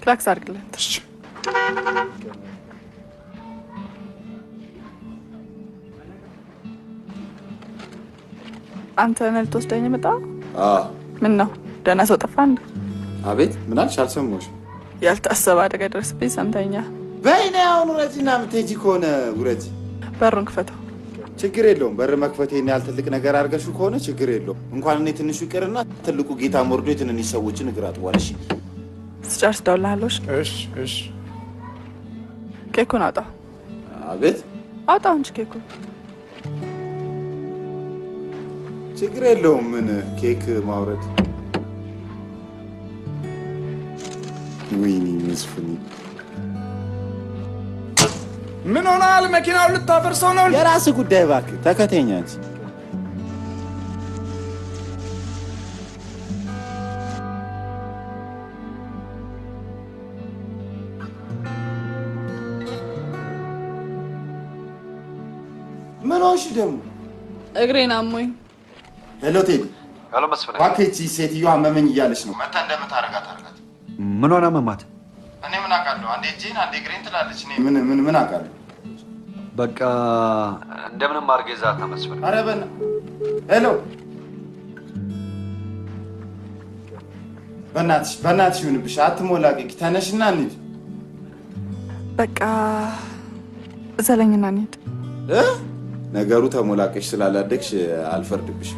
ክላክስ አድርግለት እሺ አንተ ነህ ልትወስደኝ የመጣው ምን ነው ደህና ሰው ጠፋ እንዴ አቤት ምን አልሽ አልሰማሁሽ ያልታሰበ አደጋ ደረሰብኝ ሰምተኛ በይኔ አሁን ረጂና ምትጂ ከሆነ ውረጂ በሩን ክፈተው ችግር የለውም በር መክፈቴን ያህል ትልቅ ነገር አድርገሽ ከሆነ ችግር የለውም እንኳን እኔ ትንሹ ይቀርና ትልቁ ጌታ ሞርዶ የትንንሽ ሰዎችን እግር አጥቧል እሺ ስጨርስ ደውልልሃለሁ እሺ ኬኩን አውጣ አቤት አውጣው እንጂ ኬኩን ችግር የለውም ምን ኬክ ማውረድ ወይኔ መስፍን ምን ሆናል መኪናው ልታፈርሰው ነው የራስ ጉዳይ እባክህ ተከተኛ እንጂ ምን ሆንሽ ደግሞ እግሬን አሞኝ ሄሎ ቴዲ ሄሎ መስፍን ባኬቺ ሴትዮዋ አመመኝ እያለች ነው መጣ እንደምታረጋት አርጋት ምን ሆነ መማት እኔ ምን አውቃለሁ አንዴ ጄን አንዴ ግሬን ትላለች እኔ ምን አውቃለሁ በቃ እንደምንም አርገዛ ተመስፈን አረ ሄሎ በእናትሽ ይሁንብሽ አትሞላቀቂ ተነሽና እንሂድ በቃ ዘለኝና እንሂድ ነገሩ ተሞላቀሽ ስላላደግሽ አልፈርድብሽ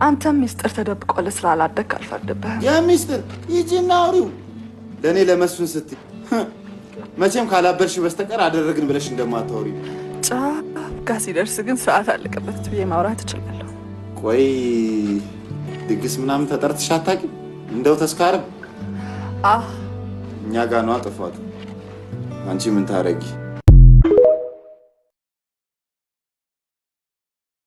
አንተም ሚስጥር ተደብቆል ስላላደግ አልፈርድብህም ያ ሚስጥር ይጂና አውሪው ለኔ ለመስፍን ስትይ መቼም ካላበልሽ በስተቀር አደረግን ብለሽ እንደማታወሪ ጋር ሲደርስ ግን ሰዓት አለቀበት ብዬ ማውራት እችላለሁ ቆይ ድግስ ምናምን ተጠርተሽ አታውቂም እንደው ተስካርም እኛ ጋር ነው አጥፋቱ አንቺ ምን ታረጊ